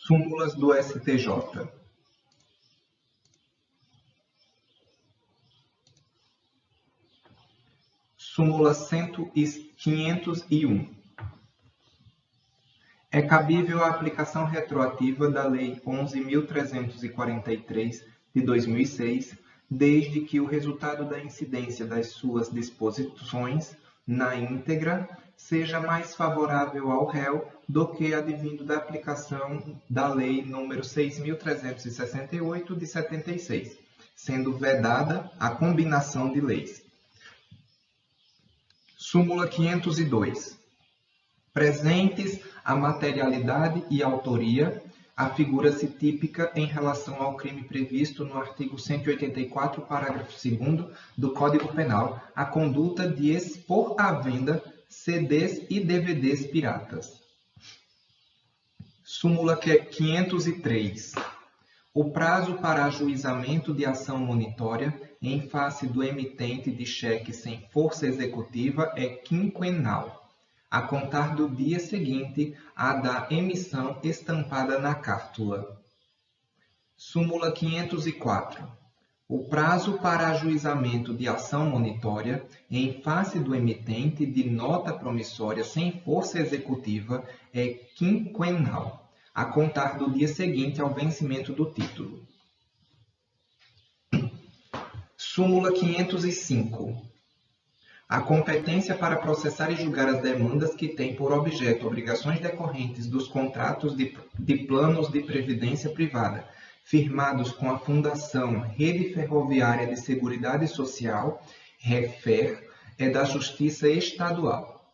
Súmulas do STJ. Súmula 501. É cabível a aplicação retroativa da Lei 11.343, de 2006, desde que o resultado da incidência das suas disposições, na íntegra, seja mais favorável ao réu do que advindo da aplicação da Lei nº 6.368, de 76, sendo vedada a combinação de leis. Súmula 502. Presentes a materialidade e autoria, afigura-se típica em relação ao crime previsto no artigo 184, parágrafo 2º do Código Penal, a conduta de expor à venda CDs e DVDs piratas. Súmula 503. O prazo para ajuizamento de ação monitória em face do emitente de cheque sem força executiva é quinquenal, a contar do dia seguinte à da emissão estampada na cártula. Súmula 504. O prazo para ajuizamento de ação monitória em face do emitente de nota promissória sem força executiva é quinquenal, a contar do dia seguinte ao vencimento do título. Súmula 505. A competência para processar e julgar as demandas que têm por objeto obrigações decorrentes dos contratos de planos de previdência privada, firmados com a Fundação Rede Ferroviária de Seguridade Social, REFER, é da Justiça Estadual.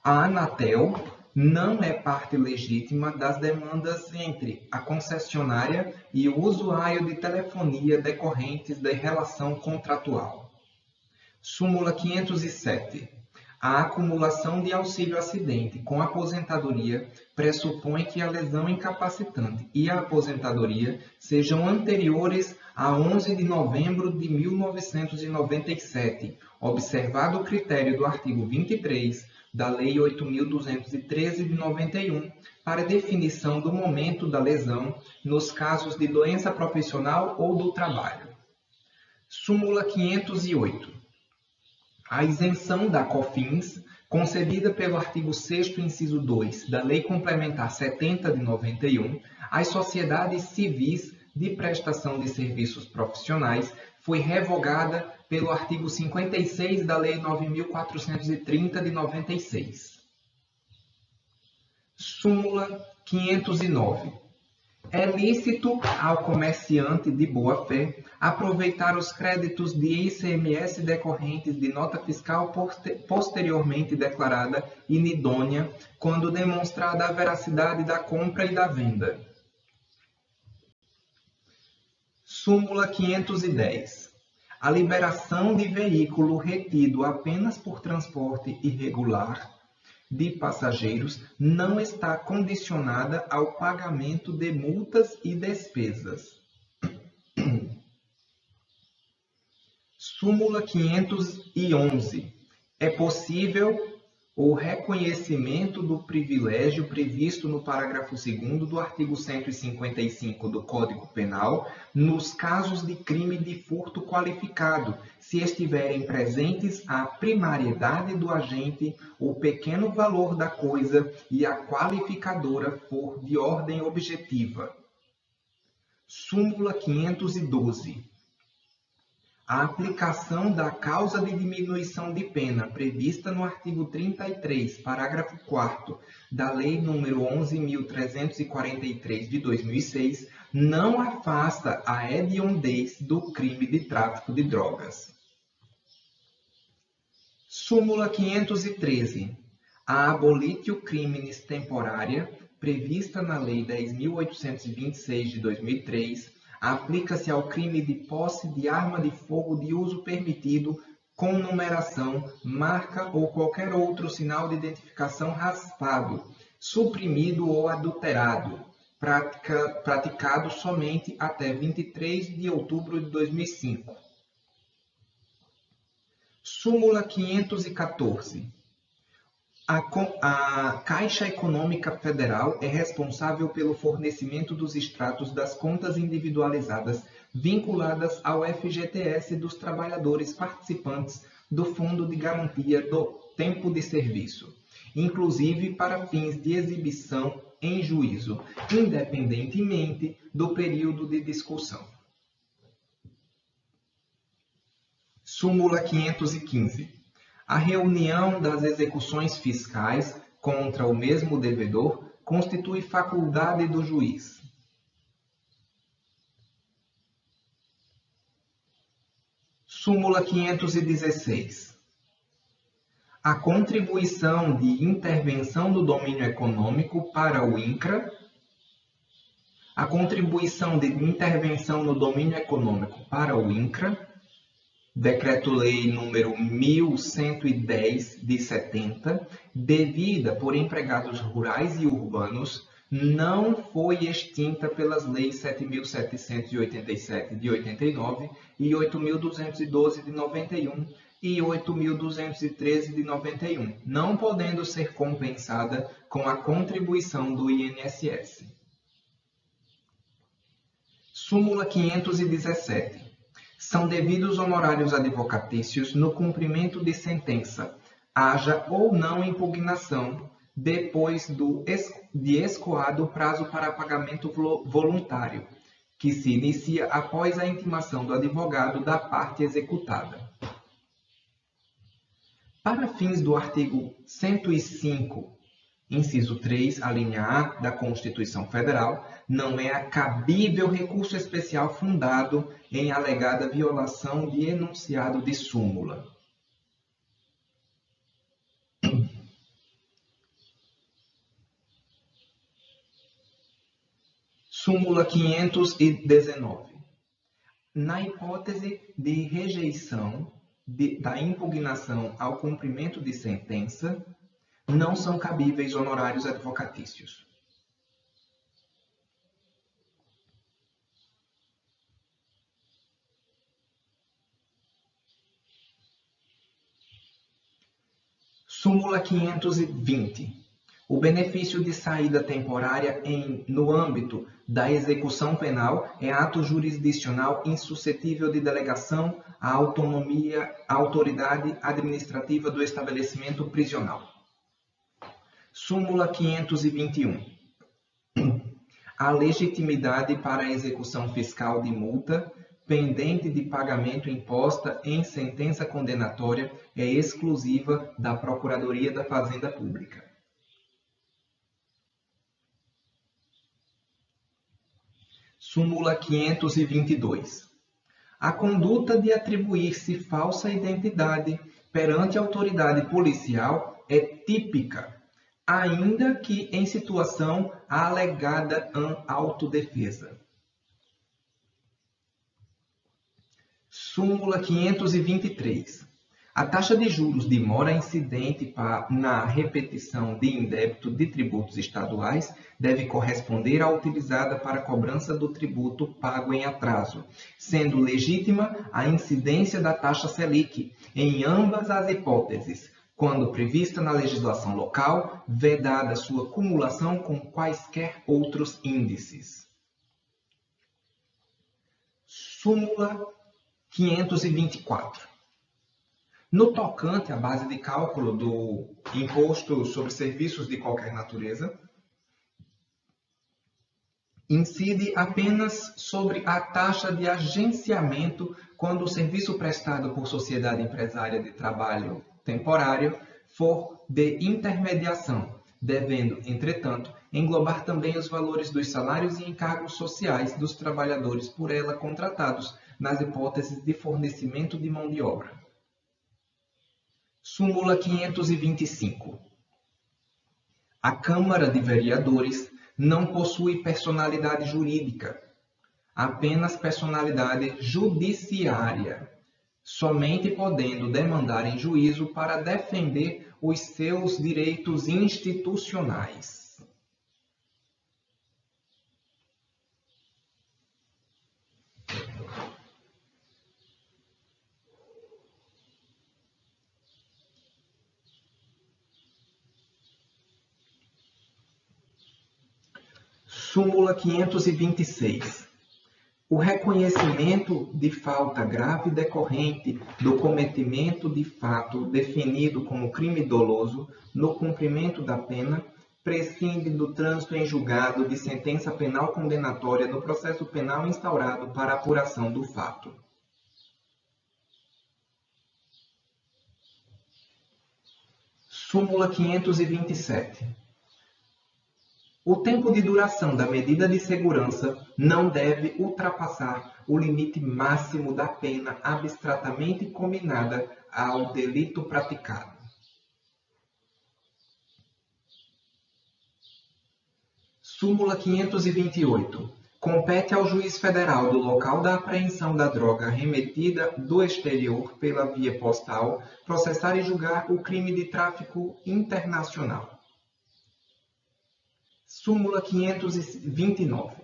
A Anatel não é parte legítima das demandas entre a concessionária e o usuário de telefonia decorrentes da relação contratual. Súmula 507. A acumulação de auxílio-acidente com aposentadoria pressupõe que a lesão incapacitante e a aposentadoria sejam anteriores a 11 de novembro de 1997, observado o critério do artigo 23 da Lei 8.213 de 91, para definição do momento da lesão nos casos de doença profissional ou do trabalho. Súmula 508. A isenção da COFINS, concedida pelo artigo 6º, inciso 2, da Lei Complementar 70 de 91, às sociedades civis de prestação de serviços profissionais, foi revogada pelo artigo 56 da Lei 9.430 de 96. Súmula 509. É lícito ao comerciante de boa-fé aproveitar os créditos de ICMS decorrentes de nota fiscal posteriormente declarada inidônea, quando demonstrada a veracidade da compra e da venda. Súmula 510. A liberação de veículo retido apenas por transporte irregular de passageiros não está condicionada ao pagamento de multas e despesas. Súmula 511. É possível o reconhecimento do privilégio previsto no parágrafo 2º do artigo 155 do Código Penal nos casos de crime de furto qualificado, se estiverem presentes a primariedade do agente, o pequeno valor da coisa e a qualificadora for de ordem objetiva. Súmula 512. A aplicação da causa de diminuição de pena prevista no artigo 33, parágrafo 4º da Lei nº 11.343 de 2006 não afasta a hediondez do crime de tráfico de drogas. Súmula 513. A abolitio criminis temporária prevista na Lei 10.826 de 2003 aplica-se ao crime de posse de arma de fogo de uso permitido com numeração, marca ou qualquer outro sinal de identificação raspado, suprimido ou adulterado, praticado somente até 23 de outubro de 2005. Súmula 514. A Caixa Econômica Federal é responsável pelo fornecimento dos extratos das contas individualizadas vinculadas ao FGTS dos trabalhadores participantes do Fundo de Garantia do Tempo de Serviço, inclusive para fins de exibição em juízo, independentemente do período de discussão. Súmula 515. A reunião das execuções fiscais contra o mesmo devedor constitui faculdade do juiz. Súmula 516. A contribuição de intervenção do domínio econômico para o INCRA. A contribuição de intervenção no domínio econômico para o INCRA, Decreto-Lei número 1110 de 70, devida por empregados rurais e urbanos, não foi extinta pelas leis 7.787 de 89 e 8.212 de 91 e 8.213 de 91, não podendo ser compensada com a contribuição do INSS. Súmula 517. São devidos honorários advocatícios no cumprimento de sentença, haja ou não impugnação, depois de escoado o prazo para pagamento voluntário, que se inicia após a intimação do advogado da parte executada. Para fins do artigo 105, inciso 3, a linha A da Constituição Federal, não é cabível recurso especial fundado em alegada violação de enunciado de súmula. Súmula 519. Na hipótese de rejeição da impugnação ao cumprimento de sentença, não são cabíveis honorários advocatícios. Súmula 520. O benefício de saída temporária no âmbito da execução penal é ato jurisdicional insuscetível de delegação à autoridade administrativa do estabelecimento prisional. Súmula 521. A legitimidade para a execução fiscal de multa pendente de pagamento imposta em sentença condenatória é exclusiva da Procuradoria da Fazenda Pública. Súmula 522. A conduta de atribuir-se falsa identidade perante a autoridade policial é típica, ainda que em situação alegada autodefesa. Súmula 523. A taxa de juros de mora incidente na repetição de indébito de tributos estaduais deve corresponder à utilizada para a cobrança do tributo pago em atraso, sendo legítima a incidência da taxa Selic em ambas as hipóteses, quando prevista na legislação local, vedada sua cumulação com quaisquer outros índices. Súmula 524. No tocante à base de cálculo do Imposto sobre Serviços de qualquer natureza, incide apenas sobre a taxa de agenciamento quando o serviço prestado por sociedade empresária de trabalho temporário for de intermediação, devendo, entretanto, englobar também os valores dos salários e encargos sociais dos trabalhadores por ela contratados, nas hipóteses de fornecimento de mão de obra. Súmula 525. A Câmara de Vereadores não possui personalidade jurídica, apenas personalidade judiciária, somente podendo demandar em juízo para defender os seus direitos institucionais. Súmula 526. O reconhecimento de falta grave decorrente do cometimento de fato definido como crime doloso no cumprimento da pena prescinde do trânsito em julgado de sentença penal condenatória no processo penal instaurado para apuração do fato. Súmula 527. O tempo de duração da medida de segurança não deve ultrapassar o limite máximo da pena abstratamente cominada ao delito praticado. Súmula 528. Compete ao juiz federal do local da apreensão da droga remetida do exterior pela via postal processar e julgar o crime de tráfico internacional. Súmula 529.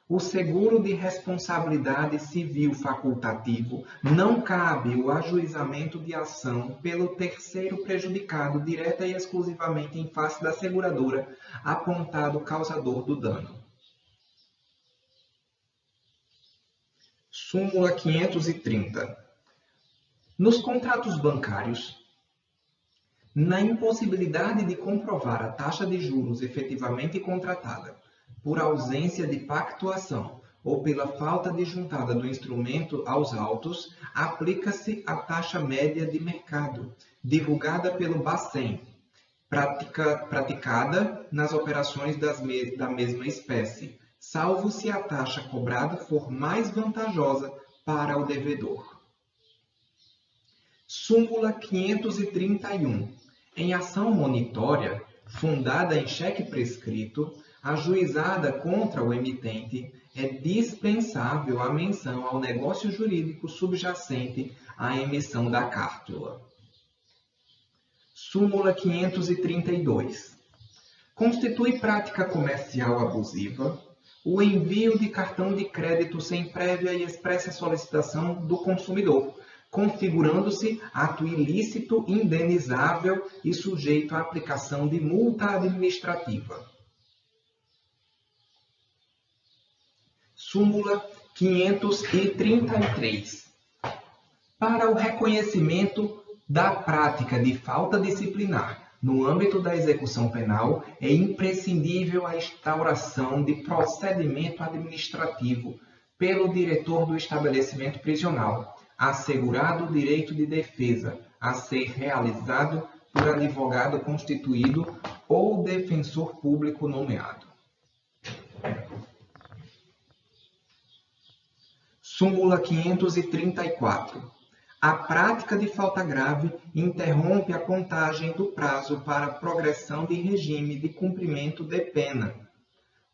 O seguro de responsabilidade civil facultativo não cabe o ajuizamento de ação pelo terceiro prejudicado direta e exclusivamente em face da seguradora apontado causador do dano. Súmula 530. Nos contratos bancários, na impossibilidade de comprovar a taxa de juros efetivamente contratada, por ausência de pactuação ou pela falta de juntada do instrumento aos autos, aplica-se a taxa média de mercado, divulgada pelo Bacen, praticada nas operações da mesma espécie, salvo se a taxa cobrada for mais vantajosa para o devedor. Súmula 531. Em ação monitória, fundada em cheque prescrito, ajuizada contra o emitente, é dispensável a menção ao negócio jurídico subjacente à emissão da cártula. Súmula 532. Constitui prática comercial abusiva o envio de cartão de crédito sem prévia e expressa solicitação do consumidor, configurando-se ato ilícito, indenizável e sujeito à aplicação de multa administrativa. Súmula 533. Para o reconhecimento da prática de falta disciplinar no âmbito da execução penal, é imprescindível a instauração de procedimento administrativo pelo diretor do estabelecimento prisional, assegurado o direito de defesa a ser realizado por advogado constituído ou defensor público nomeado. Súmula 534. A prática de falta grave interrompe a contagem do prazo para progressão de regime de cumprimento de pena,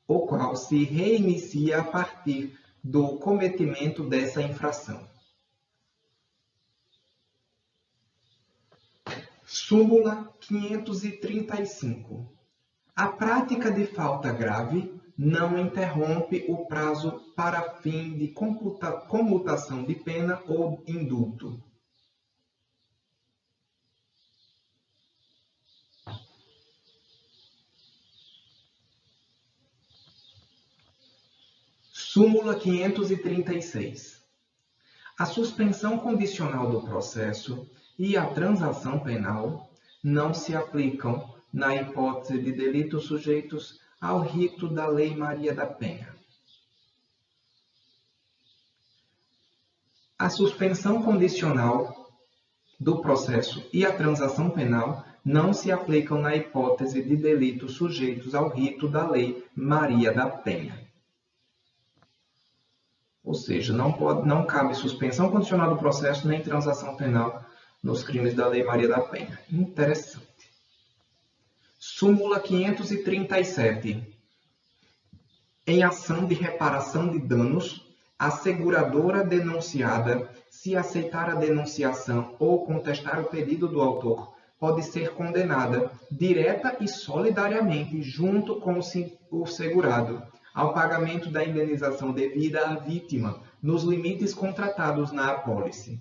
o qual se reinicia a partir do cometimento dessa infração. Súmula 535. A prática de falta grave não interrompe o prazo para fim de comutação de pena ou indulto. Súmula 536. A suspensão condicional do processo e a transação penal não se aplicam na hipótese de delitos sujeitos ao rito da Lei Maria da Penha. A suspensão condicional do processo e a transação penal não se aplicam na hipótese de delitos sujeitos ao rito da Lei Maria da Penha. Ou seja, não cabe suspensão condicional do processo nem transação penal nos crimes da Lei Maria da Penha. Interessante. Súmula 537. Em ação de reparação de danos, a seguradora denunciada, se aceitar a denunciação ou contestar o pedido do autor, pode ser condenada direta e solidariamente junto com o segurado ao pagamento da indenização devida à vítima nos limites contratados na apólice.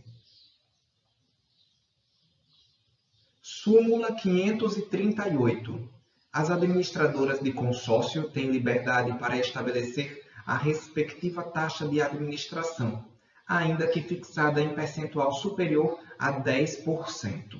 Súmula 538. As administradoras de consórcio têm liberdade para estabelecer a respectiva taxa de administração, ainda que fixada em percentual superior a 10%.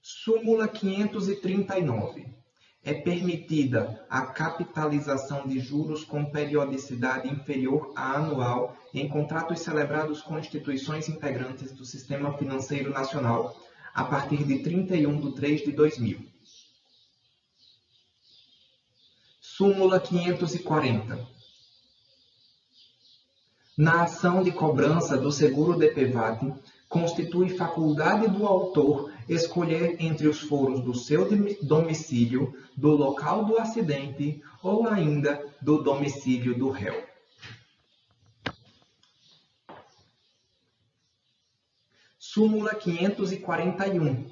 Súmula 539. É permitida a capitalização de juros com periodicidade inferior à anual em contratos celebrados com instituições integrantes do Sistema Financeiro Nacional a partir de 31/3/2000. Súmula 540. Na ação de cobrança do seguro DPVAT, constitui faculdade do autor escolher entre os foros do seu domicílio, do local do acidente ou ainda do domicílio do réu. Súmula 541.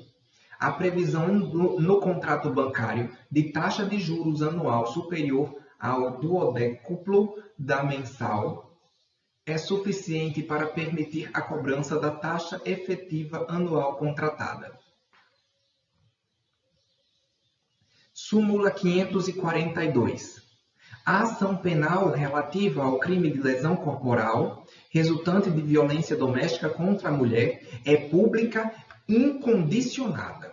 A previsão no contrato bancário de taxa de juros anual superior ao duodécuplo da mensal é suficiente para permitir a cobrança da taxa efetiva anual contratada. Súmula 542. A ação penal relativa ao crime de lesão corporal resultante de violência doméstica contra a mulher é pública incondicionada.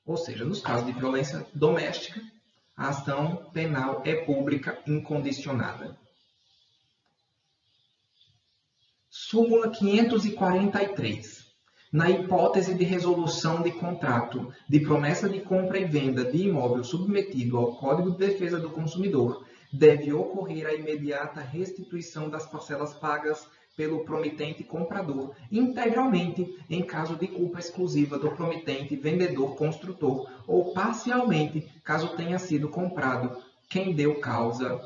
Ou seja, nos casos de violência doméstica, a ação penal é pública incondicionada. Súmula 543. Na hipótese de resolução de contrato de promessa de compra e venda de imóvel submetido ao Código de Defesa do Consumidor, deve ocorrer a imediata restituição das parcelas pagas pelo promitente comprador, integralmente em caso de culpa exclusiva do promitente vendedor construtor ou parcialmente, caso tenha sido comprado quem deu causa,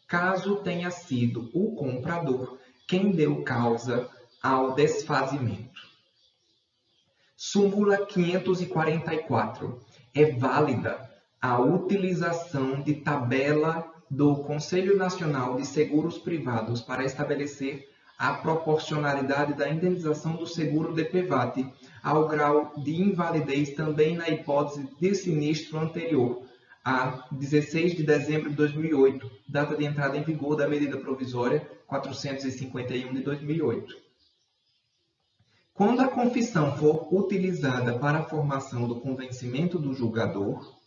caso tenha sido o comprador quem deu causa ao desfazimento. Súmula 544. É válida a utilização de tabela do Conselho Nacional de Seguros Privados para estabelecer a proporcionalidade da indenização do seguro DPVAT ao grau de invalidez também na hipótese de sinistro anterior a 16 de dezembro de 2008, data de entrada em vigor da medida provisória 451 de 2008. Quando a confissão for utilizada para a formação do convencimento do julgador,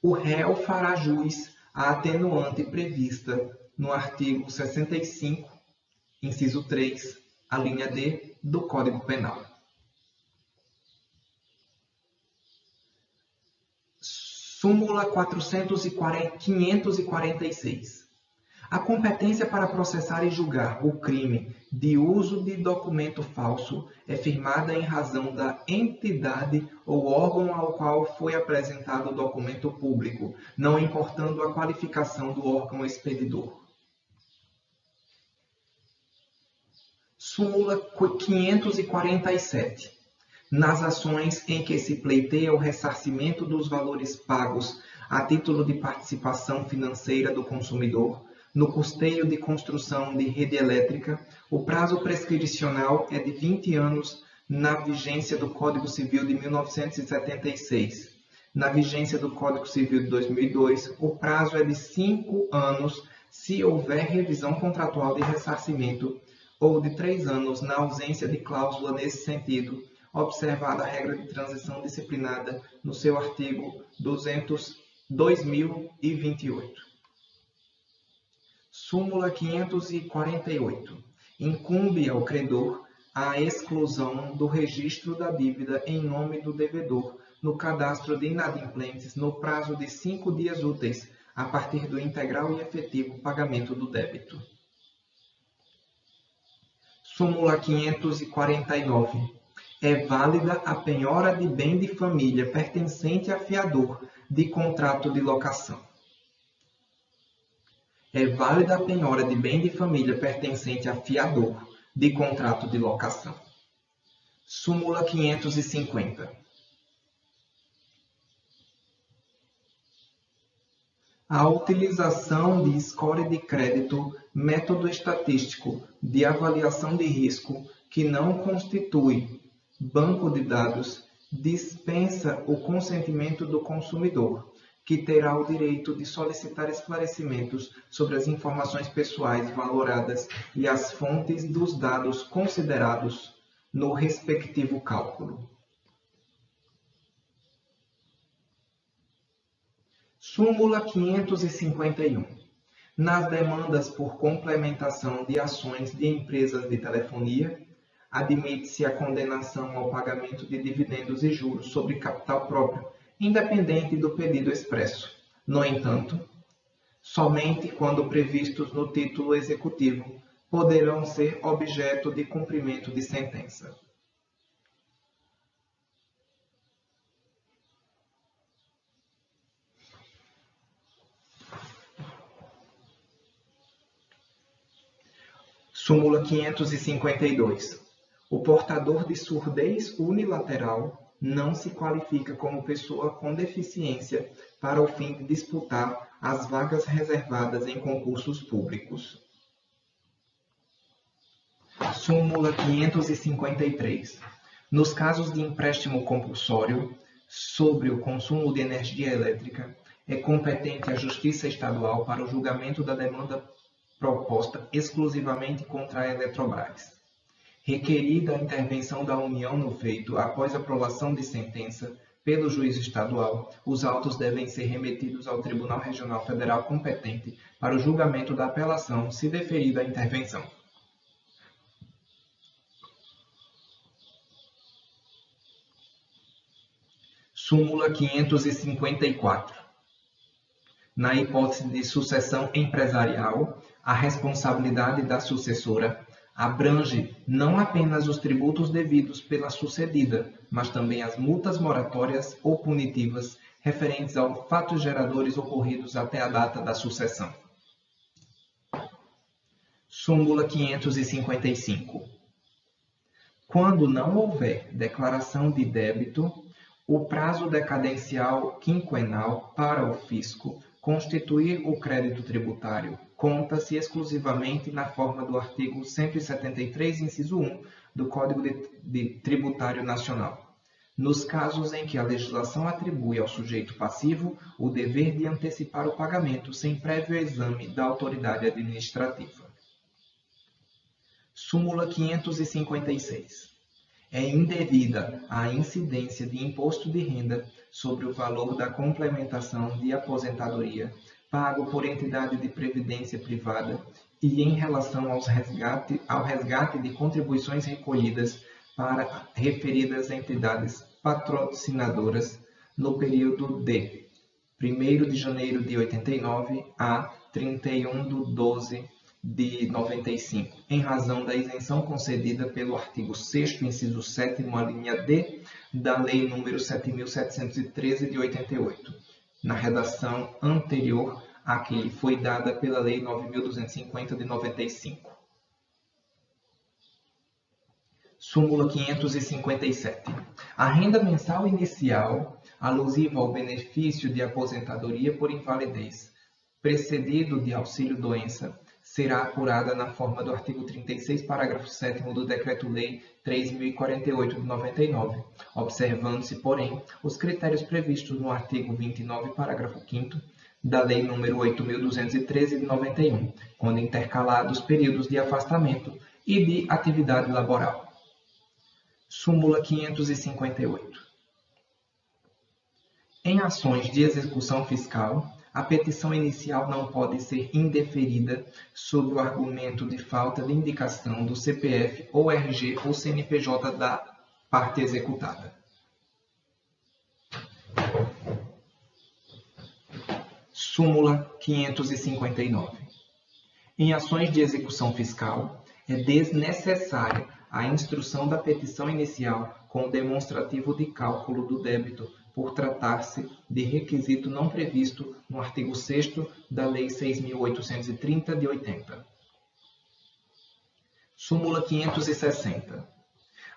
o réu fará jus à atenuante prevista no artigo 65, inciso 3, a linha D do Código Penal. Súmula 546. A competência para processar e julgar o crime de uso de documento falso é firmada em razão da entidade ou órgão ao qual foi apresentado o documento público, não importando a qualificação do órgão expedidor. Súmula 547. Nas ações em que se pleiteia o ressarcimento dos valores pagos a título de participação financeira do consumidor, no custeio de construção de rede elétrica, o prazo prescricional é de 20 anos na vigência do Código Civil de 1976. Na vigência do Código Civil de 2002, o prazo é de 5 anos se houver revisão contratual de ressarcimento ou de 3 anos na ausência de cláusula nesse sentido, observada a regra de transição disciplinada no seu artigo 2028. Súmula 548. Incumbe ao credor a exclusão do registro da dívida em nome do devedor no cadastro de inadimplentes no prazo de 5 dias úteis, a partir do integral e efetivo pagamento do débito. Súmula 549. É válida a penhora de bem de família pertencente a fiador de contrato de locação. É válida a penhora de bem de família pertencente a fiador de contrato de locação. Súmula 550. A utilização de score de crédito, método estatístico de avaliação de risco que não constitui banco de dados dispensa o consentimento do consumidor, que terá o direito de solicitar esclarecimentos sobre as informações pessoais valoradas e as fontes dos dados considerados no respectivo cálculo. Súmula 551. Nas demandas por complementação de ações de empresas de telefonia, admite-se a condenação ao pagamento de dividendos e juros sobre capital próprio, independente do pedido expresso. No entanto, somente quando previstos no título executivo poderão ser objeto de cumprimento de sentença. Súmula 552. O portador de surdez unilateral não se qualifica como pessoa com deficiência para o fim de disputar as vagas reservadas em concursos públicos. Súmula 553. Nos casos de empréstimo compulsório sobre o consumo de energia elétrica, é competente a Justiça Estadual para o julgamento da demanda proposta exclusivamente contra a Eletrobras. Requerida a intervenção da União no feito após aprovação de sentença pelo juízo estadual, os autos devem ser remetidos ao Tribunal Regional Federal competente para o julgamento da apelação, se deferida a intervenção. Súmula 554. Na hipótese de sucessão empresarial, a responsabilidade da sucessora abrange não apenas os tributos devidos pela sucedida, mas também as multas moratórias ou punitivas referentes aos fatos geradores ocorridos até a data da sucessão. Súmula 555. Quando não houver declaração de débito, o prazo decadencial quinquenal para o fisco constituir o crédito tributário conta-se exclusivamente na forma do artigo 173, inciso 1, do Código Tributário Nacional, nos casos em que a legislação atribui ao sujeito passivo o dever de antecipar o pagamento sem prévio exame da autoridade administrativa. Súmula 556. É indevida a incidência de imposto de renda sobre o valor da complementação de aposentadoria pago por entidade de previdência privada e em relação ao resgate de contribuições recolhidas para referidas entidades patrocinadoras no período de 1º de janeiro de 89 a 31 de 12 de 95, em razão da isenção concedida pelo artigo 6º, inciso 7º, a linha D, da Lei nº 7.713 de 88, na redação anterior à que lhe foi dada pela Lei 9.250 de 95. Súmula 557. A renda mensal inicial, alusiva ao benefício de aposentadoria por invalidez, precedido de auxílio-doença, será apurada na forma do artigo 36, parágrafo 7º do Decreto-Lei 3.048 de 99, observando-se, porém, os critérios previstos no artigo 29, parágrafo 5º da Lei nº 8.213 de 91, quando intercalados períodos de afastamento e de atividade laboral. Súmula 558. Em ações de execução fiscal, a petição inicial não pode ser indeferida sob o argumento de falta de indicação do CPF ou RG ou CNPJ da parte executada. Súmula 559. Em ações de execução fiscal, é desnecessária a instrução da petição inicial com o demonstrativo de cálculo do débito, por tratar-se de requisito não previsto no artigo 6º da Lei 6.830 de 80. Súmula 560.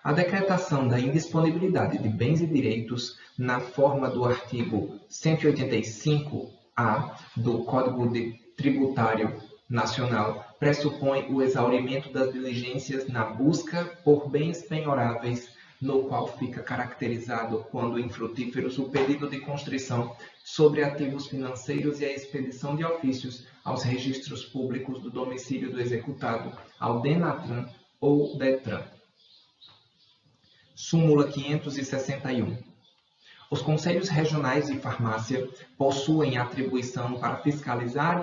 A decretação da indisponibilidade de bens e direitos na forma do artigo 185-A do Código Tributário Nacional pressupõe o exaurimento das diligências na busca por bens penhoráveis no qual fica caracterizado, quando infrutíferos, o pedido de constrição sobre ativos financeiros e a expedição de ofícios aos registros públicos do domicílio do executado, ao DENATRAN ou DETRAN. Súmula 561. Os Conselhos Regionais de Farmácia possuem atribuição para fiscalizar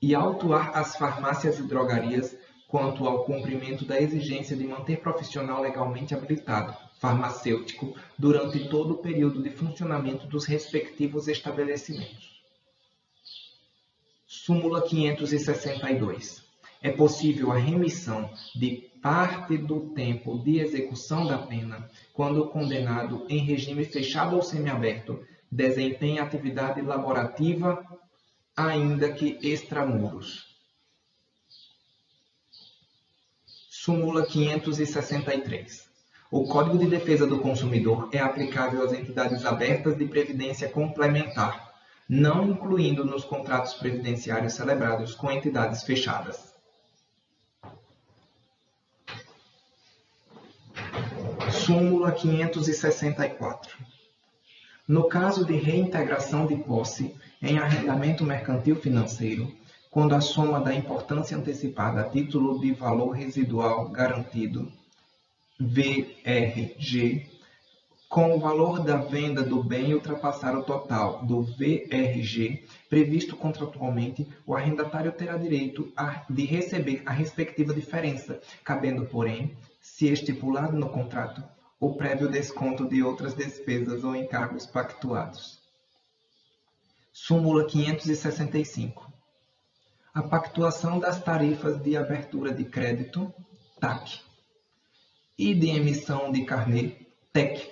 e autuar as farmácias e drogarias quanto ao cumprimento da exigência de manter profissional legalmente habilitado, farmacêutico, durante todo o período de funcionamento dos respectivos estabelecimentos. Súmula 562. É possível a remissão de parte do tempo de execução da pena quando o condenado, em regime fechado ou semiaberto, desempenha atividade laborativa, ainda que extramuros. Súmula 563. O Código de Defesa do Consumidor é aplicável às entidades abertas de previdência complementar, não incluindo nos contratos previdenciários celebrados com entidades fechadas. Súmula 564. No caso de reintegração de posse em arrendamento mercantil financeiro, quando a soma da importância antecipada a título de valor residual garantido, VRG, com o valor da venda do bem ultrapassar o total do VRG previsto contratualmente, o arrendatário terá direito de receber a respectiva diferença, cabendo, porém, se estipulado no contrato, o prévio desconto de outras despesas ou encargos pactuados. Súmula 565. A pactuação das tarifas de abertura de crédito, TAC, e de emissão de carnê, TEC,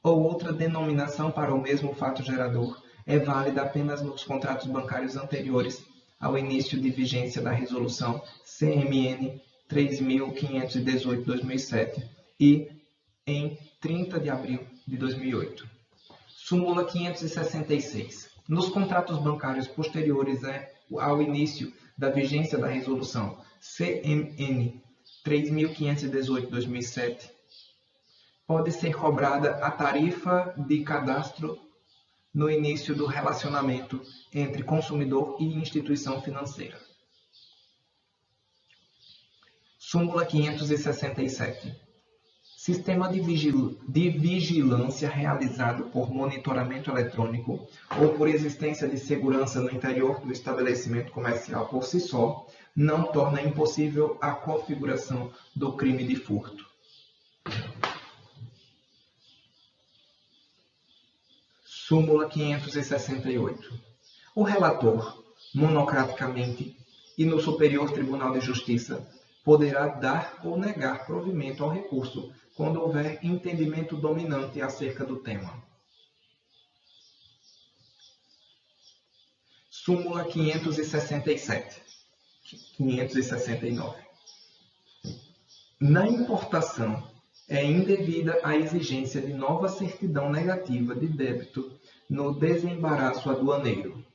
ou outra denominação para o mesmo fato gerador, é válida apenas nos contratos bancários anteriores ao início de vigência da Resolução CMN 3518/2007 e em 30 de abril de 2008. Súmula 566. Nos contratos bancários posteriores ao início da vigência da Resolução CMN 3518/2007, pode ser cobrada a tarifa de cadastro no início do relacionamento entre consumidor e instituição financeira. Súmula 567. Sistema de vigilância realizado por monitoramento eletrônico ou por existência de segurança no interior do estabelecimento comercial por si só, não torna impossível a configuração do crime de furto. Súmula 568. O relator, monocraticamente e no Superior Tribunal de Justiça, poderá dar ou negar provimento ao recurso quando houver entendimento dominante acerca do tema. Súmula 569. Na importação, é indevida a exigência de nova certidão negativa de débito no desembaraço aduaneiro,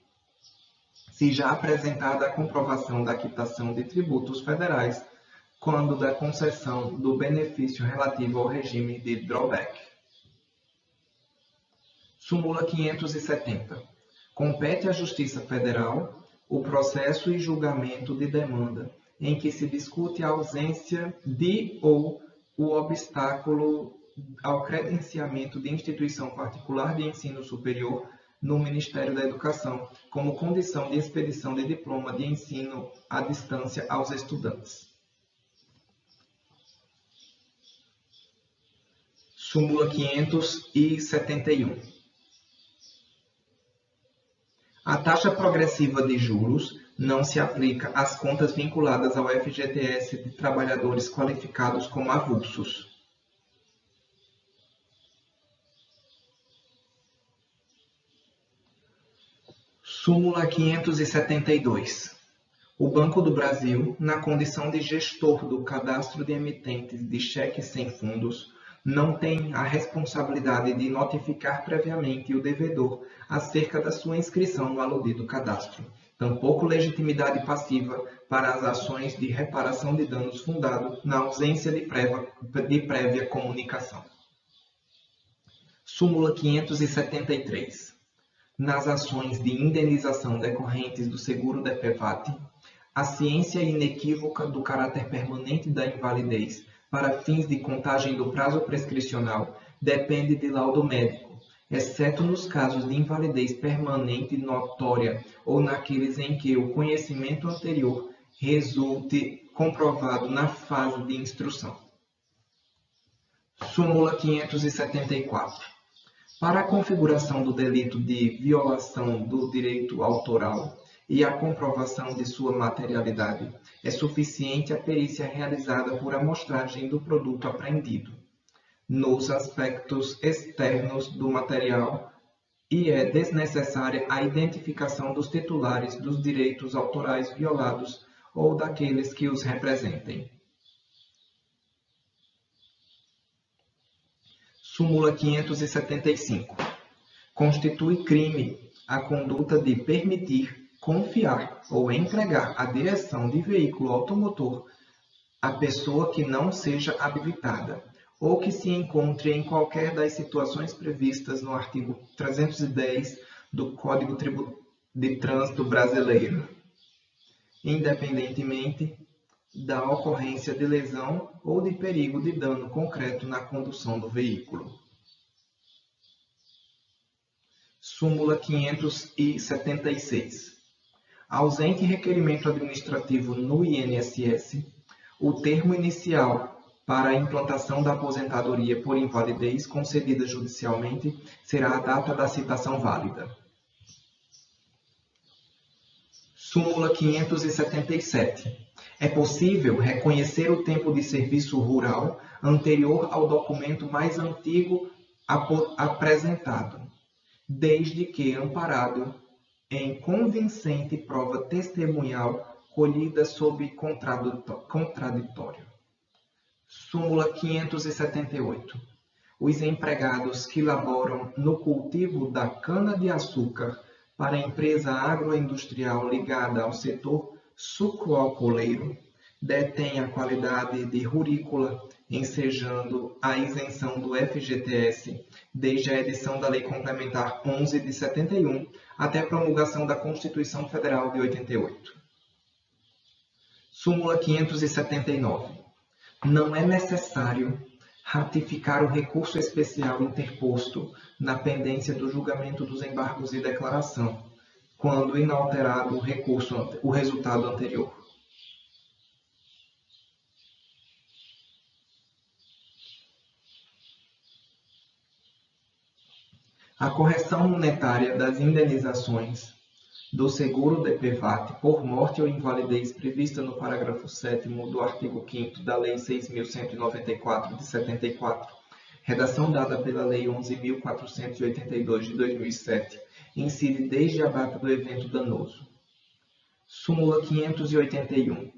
se já apresentada a comprovação da quitação de tributos federais quando da concessão do benefício relativo ao regime de drawback. Súmula 570. Compete à Justiça Federal o processo e julgamento de demanda em que se discute a ausência de ou o obstáculo ao credenciamento de instituição particular de ensino superior no Ministério da Educação, como condição de expedição de diploma de ensino à distância aos estudantes. Súmula 571. A taxa progressiva de juros não se aplica às contas vinculadas ao FGTS de trabalhadores qualificados como avulsos. Súmula 572. O Banco do Brasil, na condição de gestor do cadastro de emitentes de cheques sem fundos, não tem a responsabilidade de notificar previamente o devedor acerca da sua inscrição no aludido cadastro, tampouco legitimidade passiva para as ações de reparação de danos fundado na ausência de prévia comunicação. Súmula 573. Nas ações de indenização decorrentes do seguro DPVAT, a ciência inequívoca do caráter permanente da invalidez para fins de contagem do prazo prescricional depende de laudo médico, exceto nos casos de invalidez permanente notória ou naqueles em que o conhecimento anterior resulte comprovado na fase de instrução. Súmula 574. Para a configuração do delito de violação do direito autoral e a comprovação de sua materialidade, é suficiente a perícia realizada por amostragem do produto apreendido, nos aspectos externos do material, e é desnecessária a identificação dos titulares dos direitos autorais violados ou daqueles que os representem. Súmula 575. Constitui crime a conduta de permitir, confiar ou entregar a direção de veículo automotor a pessoa que não seja habilitada ou que se encontre em qualquer das situações previstas no artigo 310 do Código de Trânsito Brasileiro, independentemente da ocorrência de lesão ou de perigo de dano concreto na condução do veículo. Súmula 576. Ausente requerimento administrativo no INSS, o termo inicial para a implantação da aposentadoria por invalidez concedida judicialmente será a data da citação válida. Súmula 577. É possível reconhecer o tempo de serviço rural anterior ao documento mais antigo apresentado, desde que amparado em convincente prova testemunhal colhida sob contraditório. Súmula 578. Os empregados que laboram no cultivo da cana-de-açúcar para a empresa agroindustrial ligada ao setor sucroalcooleiro detêm a qualidade de rurícola, ensejando a isenção do FGTS desde a edição da Lei Complementar 11 de 71 até a promulgação da Constituição Federal de 88. Súmula 579. Não é necessário ratificar o recurso especial interposto na pendência do julgamento dos embargos e declaração, quando inalterado o resultado anterior. A correção monetária das indenizações do seguro DPVAT por morte ou invalidez prevista no parágrafo 7º do artigo 5º da Lei 6.194 de 74, redação dada pela Lei 11.482 de 2007, incide desde a data do evento danoso. Súmula 581.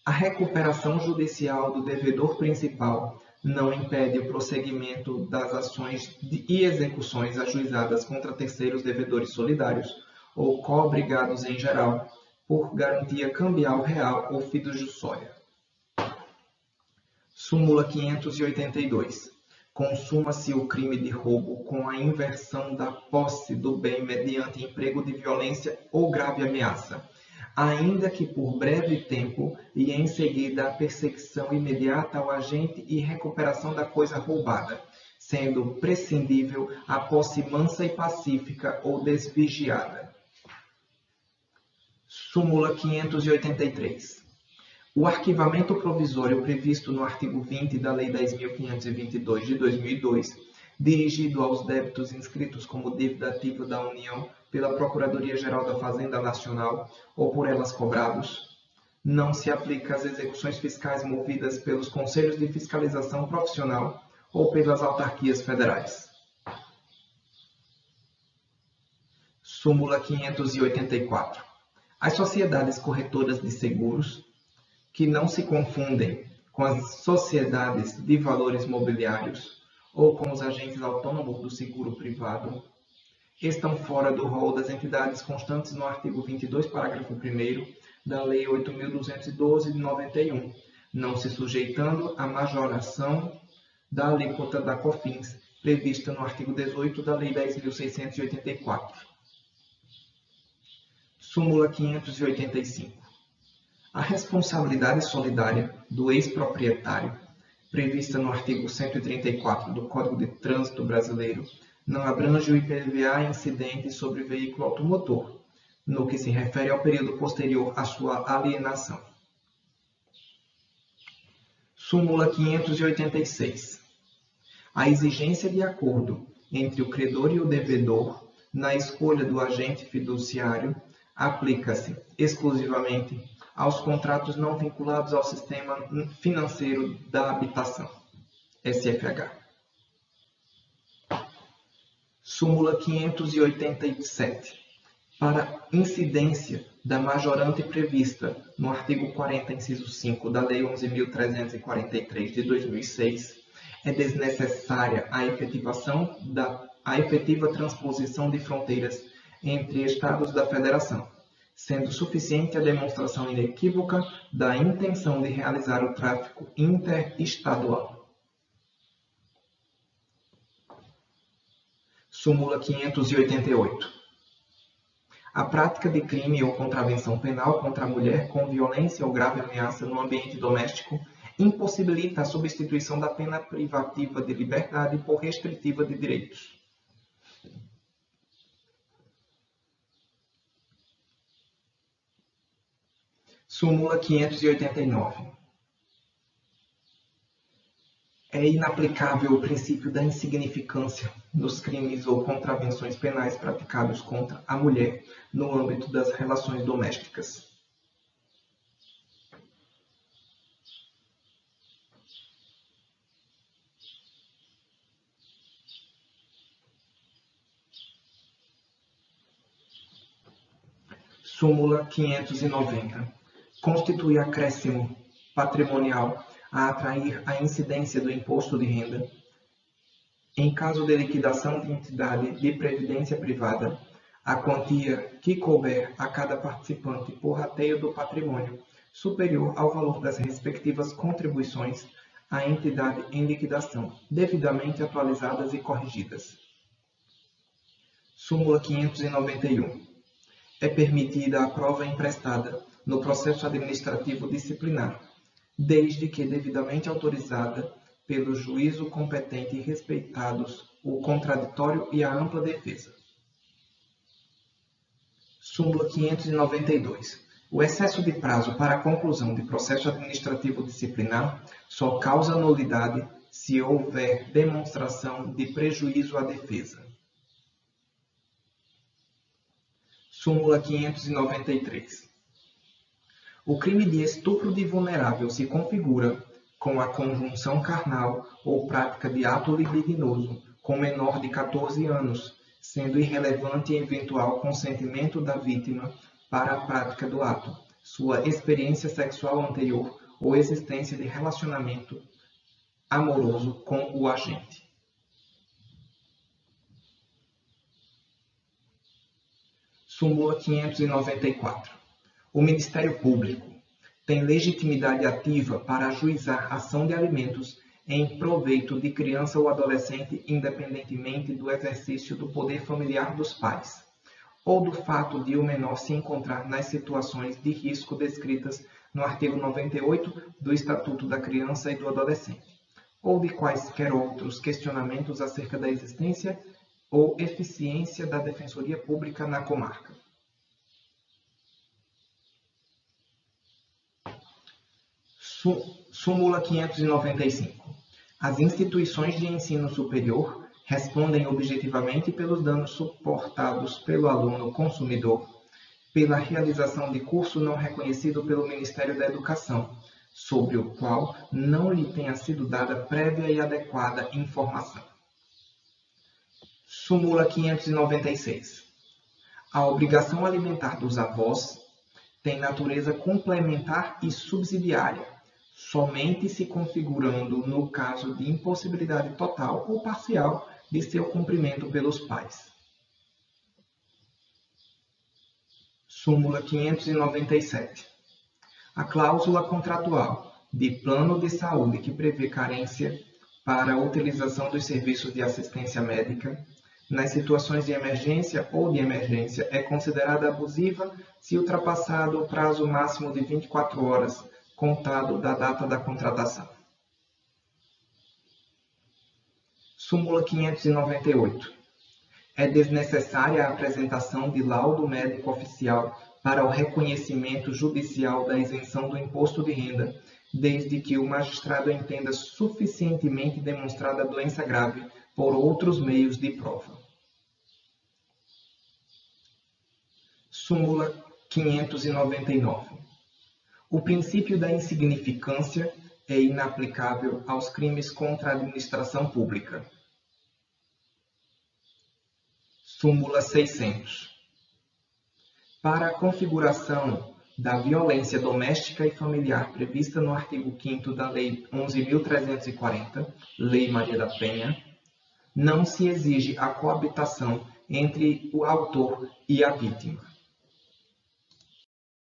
A recuperação judicial do devedor principal não impede o prosseguimento das ações e execuções ajuizadas contra terceiros devedores solidários ou co-obrigados em geral, por garantia cambial real ou fiduciária. Súmula 582. Consuma-se o crime de roubo com a inversão da posse do bem mediante emprego de violência ou grave ameaça, ainda que por breve tempo e em seguida a perseguição imediata ao agente e recuperação da coisa roubada, sendo prescindível a posse mansa e pacífica ou desvigiada. Súmula 583. O arquivamento provisório previsto no artigo 20 da Lei 10.522 de 2002, dirigido aos débitos inscritos como dívida ativa da União pela Procuradoria-Geral da Fazenda Nacional ou por elas cobrados, não se aplica às execuções fiscais movidas pelos Conselhos de Fiscalização Profissional ou pelas autarquias federais. Súmula 584. As sociedades corretoras de seguros, que não se confundem com as sociedades de valores mobiliários, ou com os agentes autônomos do seguro privado, estão fora do rol das entidades constantes no artigo 22, parágrafo 1º da Lei 8.212 de 91, não se sujeitando à majoração da alíquota da COFINS, prevista no artigo 18 da Lei 10.684. Súmula 585. A responsabilidade solidária do ex-proprietário, prevista no artigo 134 do Código de Trânsito Brasileiro, não abrange o IPVA incidente sobre veículo automotor, no que se refere ao período posterior à sua alienação. Súmula 586. A exigência de acordo entre o credor e o devedor na escolha do agente fiduciário aplica-se exclusivamente aos contratos não vinculados ao sistema financeiro da habitação, SFH. Súmula 587. Para incidência da majorante prevista no artigo 40, inciso 5 da Lei 11.343 de 2006, é desnecessária a efetiva transposição de fronteiras entre Estados da Federação, sendo suficiente a demonstração inequívoca da intenção de realizar o tráfico interestadual. Súmula 588. A prática de crime ou contravenção penal contra a mulher com violência ou grave ameaça no ambiente doméstico impossibilita a substituição da pena privativa de liberdade por restritiva de direitos. Súmula 589. É inaplicável o princípio da insignificância nos crimes ou contravenções penais praticados contra a mulher no âmbito das relações domésticas. Súmula 590. Constitui acréscimo patrimonial a atrair a incidência do imposto de renda, em caso de liquidação de entidade de previdência privada, a quantia que couber a cada participante por rateio do patrimônio superior ao valor das respectivas contribuições à entidade em liquidação, devidamente atualizadas e corrigidas. Súmula 591. É permitida a prova emprestada no processo administrativo disciplinar, desde que devidamente autorizada pelo juízo competente e respeitados o contraditório e a ampla defesa. Súmula 592. O excesso de prazo para a conclusão de processo administrativo disciplinar só causa nulidade se houver demonstração de prejuízo à defesa. Súmula 593. O crime de estupro de vulnerável se configura com a conjunção carnal ou prática de ato libidinoso com menor de 14 anos, sendo irrelevante eventual consentimento da vítima para a prática do ato, sua experiência sexual anterior ou existência de relacionamento amoroso com o agente. Súmula 594. O Ministério Público tem legitimidade ativa para ajuizar ação de alimentos em proveito de criança ou adolescente, independentemente do exercício do poder familiar dos pais, ou do fato de o menor se encontrar nas situações de risco descritas no artigo 98 do Estatuto da Criança e do Adolescente, ou de quaisquer outros questionamentos acerca da existência ou eficiência da Defensoria Pública na comarca. Súmula 595. As instituições de ensino superior respondem objetivamente pelos danos suportados pelo aluno consumidor pela realização de curso não reconhecido pelo Ministério da Educação, sobre o qual não lhe tenha sido dada prévia e adequada informação. Súmula 596. A obrigação alimentar dos avós tem natureza complementar e subsidiária, somente se configurando no caso de impossibilidade total ou parcial de seu cumprimento pelos pais. Súmula 597. A cláusula contratual de plano de saúde que prevê carência para a utilização dos serviços de assistência médica nas situações de emergência ou de emergência é considerada abusiva se ultrapassado o prazo máximo de 24 horas contado da data da contratação. Súmula 598. É desnecessária a apresentação de laudo médico oficial para o reconhecimento judicial da isenção do imposto de renda, desde que o magistrado entenda suficientemente demonstrada a doença grave por outros meios de prova. Súmula 599. O princípio da insignificância é inaplicável aos crimes contra a administração pública. Súmula 600. Para a configuração da violência doméstica e familiar prevista no artigo 5º da Lei 11.340, Lei Maria da Penha, não se exige a coabitação entre o autor e a vítima.